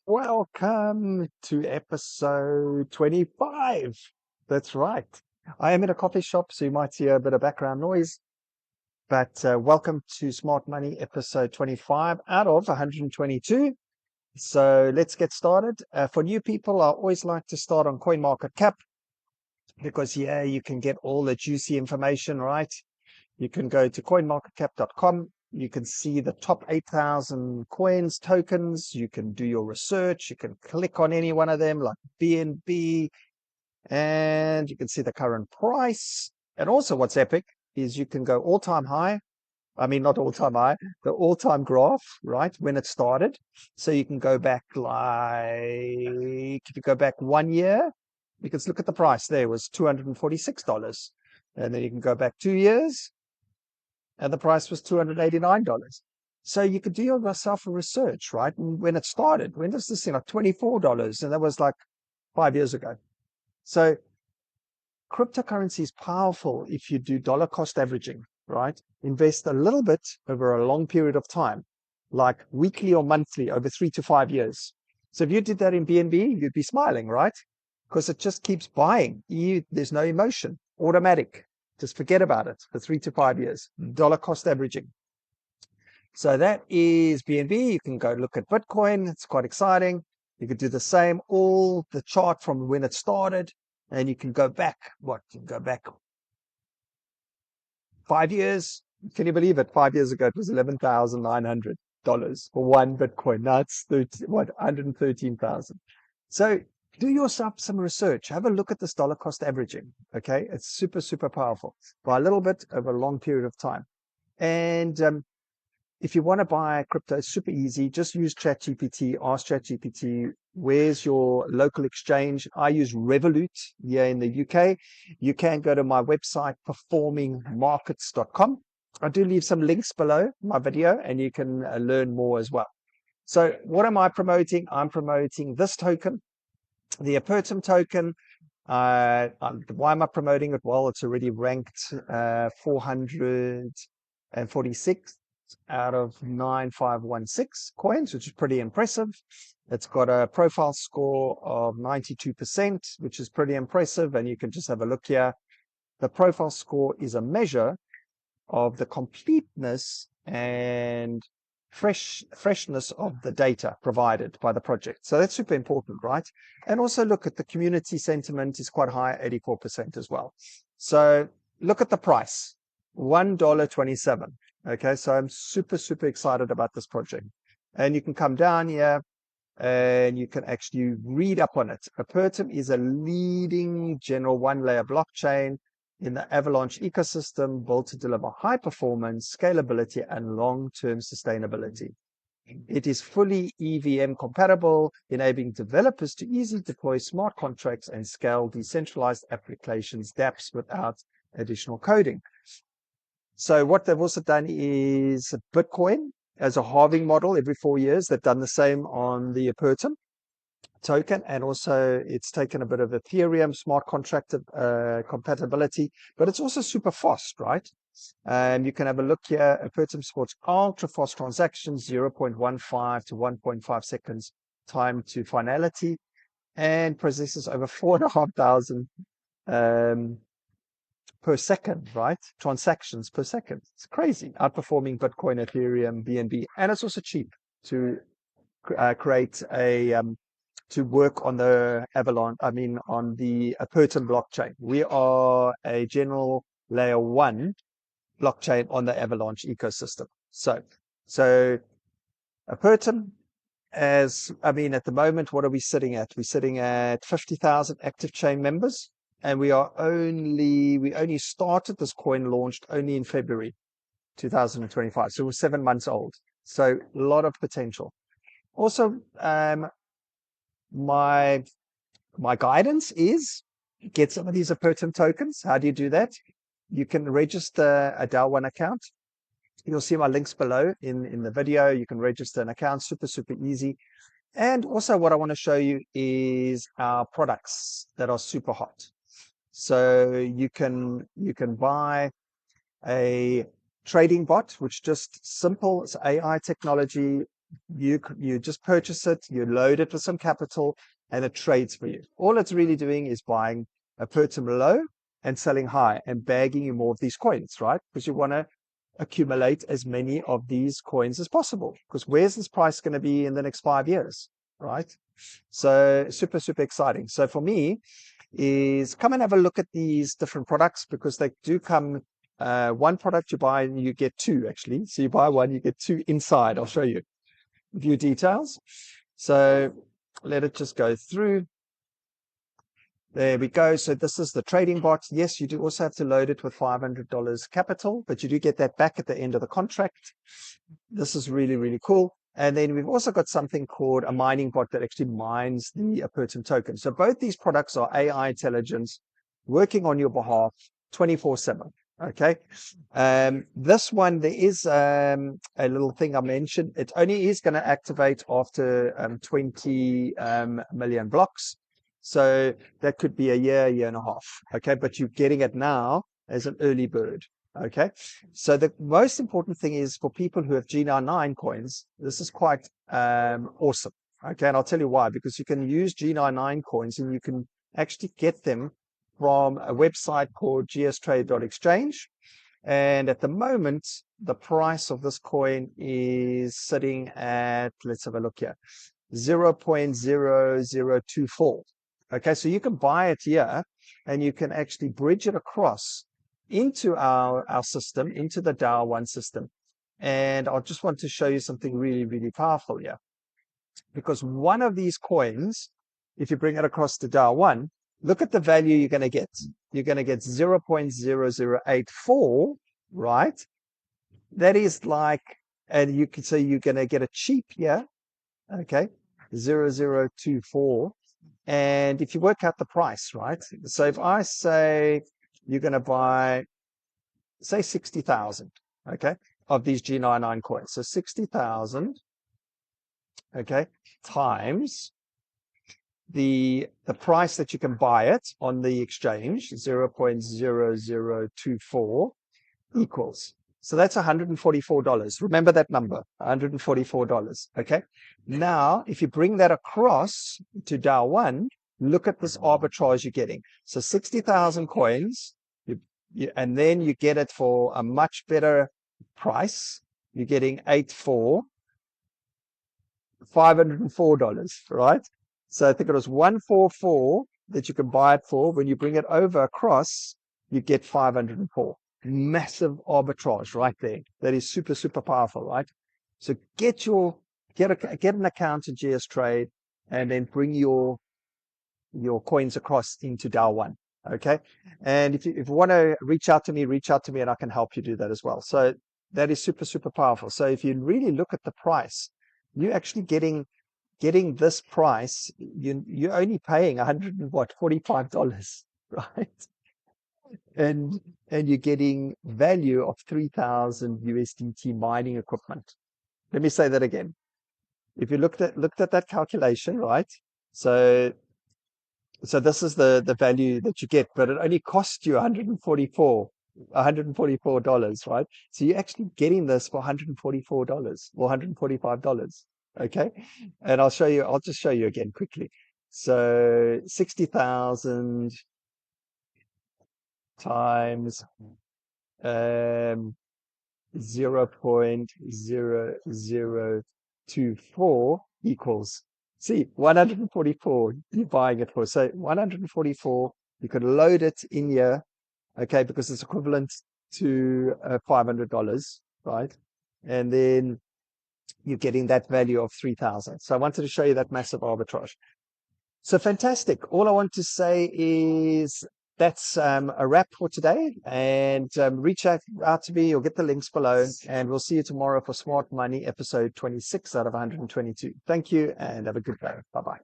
Welcome to episode 25. That's right. I am in a coffee shop, so you might hear a bit of background noise. But welcome to Smart Money episode 25 out of 122. So let's get started. For new people, I always like to start on CoinMarketCap because here you can get all the juicy information, right? You can go to coinmarketcap.com. You can see the top 8,000 coins, tokens. You can do your research. You can click on any one of them like BNB, and you can see the current price. And also what's epic is you can go all-time high. I mean, not all-time high, the all-time graph, right, when it started. So you can go back if you go back 1 year, you can look at the price there was $246. And then you can go back 2 years, and the price was $289. So you could do yourself a research, right? And when it started, when does this thing like $24? And that was like 5 years ago. So cryptocurrency is powerful if you do dollar cost averaging, right? Invest a little bit over a long period of time, like weekly or monthly over 3 to 5 years. So if you did that in BNB, you'd be smiling, right? Because it just keeps buying. There's no emotion, automatic. Just forget about it for 3 to 5 years. Dollar cost averaging. So that is BNB. You can go look at Bitcoin. It's quite exciting. You could do the same, all the chart from when it started, and you can go back. You can go back 5 years. Can you believe it? 5 years ago, it was $11,900 for one Bitcoin. Now it's 113,000. So do yourself some research. Have a look at this dollar cost averaging. Okay, it's super, super powerful. Buy a little bit over a long period of time. And if you want to buy crypto, it's super easy. Just use ChatGPT. Ask ChatGPT, where's your local exchange? I use Revolut here in the UK. You can go to my website, performingmarkets.com. I do leave some links below my video, and you can learn more as well. So what am I promoting? I'm promoting this token, the Apertum token. Why am I promoting it? Well, it's already ranked 446 out of 9516 coins, which is pretty impressive. It's got a profile score of 92%, which is pretty impressive. And you can just have a look here. The profile score is a measure of the completeness and freshness of the data provided by the project. So that's super important, right? And also look at the community sentiment is quite high, 84% as well. So look at the price, $1.27. Okay, so I'm super, super excited about this project. And you can come down here and you can actually read up on it. Apertum is a leading general one-layer blockchain in the Avalanche ecosystem, built to deliver high performance, scalability, and long-term sustainability. It is fully EVM compatible, enabling developers to easily deploy smart contracts and scale decentralized applications, dApps, without additional coding. So what they've also done is Bitcoin as a halving model every 4 years. They've done the same on the Apertum token, and also it's taken a bit of Ethereum smart contract compatibility, but it's also super fast, right? You can have a look here. Apertum supports ultra fast transactions, 0.15 to 1.5 seconds time to finality, and processes over 4,500 per second, right? Transactions per second. It's crazy, outperforming Bitcoin, Ethereum, BNB, and it's also cheap to create a to work on the on the Apertum blockchain. We are a general layer 1 blockchain on the Avalanche ecosystem. So Apertum, at the moment, what are we sitting at? We're sitting at 50,000 active chain members, and we only started this coin, launched only in February 2025. So we're 7 months old. So a lot of potential. Also, my guidance is get some of these Apertum tokens. How do you do that? You can register a DAO1 account. You'll see my links below in the video. You can register an account, super, super easy. And also what I want to show you is our products that are super hot. So you can buy a trading bot, which just simple, it's AI technology, You just purchase it, you load it with some capital, and it trades for you. All it's really doing is buying a Pertum low and selling high and bagging you more of these coins, right? Because you want to accumulate as many of these coins as possible. Because where's this price going to be in the next 5 years, right? So super, super exciting. So for me, is come and have a look at these different products, because they do come, one product you buy and you get two actually. So you buy one, you get two inside. I'll show you. View details. So let it just go through. There we go. So this is the trading bot. Yes, you do also have to load it with $500 capital, but you do get that back at the end of the contract. This is really, really cool. And then we've also got something called a mining bot that actually mines the Apertum token. So both these products are AI intelligence working on your behalf 24/7. Okay. This one, there is a little thing I mentioned. It only is going to activate after 20 million blocks. So that could be a year and a half. Okay. But you're getting it now as an early bird. Okay. So the most important thing is for people who have G99 coins, this is quite awesome. Okay. And I'll tell you why, because you can use G99 coins and you can actually get them from a website called gstrade.exchange. And at the moment, the price of this coin is sitting at, let's have a look here, 0.0024. Okay, so you can buy it here and you can actually bridge it across into our system, into the DAO1 system. And I just want to show you something really, really powerful here. Because one of these coins, if you bring it across to DAO1, look at the value you're going to get. You're going to get 0.0084, right? That is like, and you can say you're going to get a cheap here, okay, 0024. And if you work out the price, right? So if I say you're going to buy, say 60,000, okay, of these G99 coins. So 60,000, okay, times the price that you can buy it on the exchange, 0.0024, equals. So that's $144. Remember that number, $144. Okay. Now, if you bring that across to DAO1, look at this arbitrage you're getting. So 60,000 coins, and then you get it for a much better price. You're getting $504, right? So I think it was 144 that you can buy it for. When you bring it over across, you get 504. Massive arbitrage right there. That is super, super powerful, right? So get an account in GS Trade and then bring your coins across into DAO1. Okay. And if you want to reach out to me and I can help you do that as well. So that is super, super powerful. So if you really look at the price, you're actually getting this price, you're only paying $145, right? And you're getting value of 3,000 USDT mining equipment. Let me say that again. If you looked at that calculation, right? So this is the value that you get, but it only costs you $144, right? So you're actually getting this for $144 or $145. Okay. And I'll just show you again quickly. So 60,000 times 0.0024 equals, see, 144 you're buying it for. So 144, you can load it in here, okay, because it's equivalent to $500, right? And then you're getting that value of 3,000. So I wanted to show you that massive arbitrage. So fantastic. All I want to say is that's a wrap for today. And reach out to me or get the links below. And we'll see you tomorrow for Smart Money episode 26 out of 122. Thank you and have a good day. Bye-bye.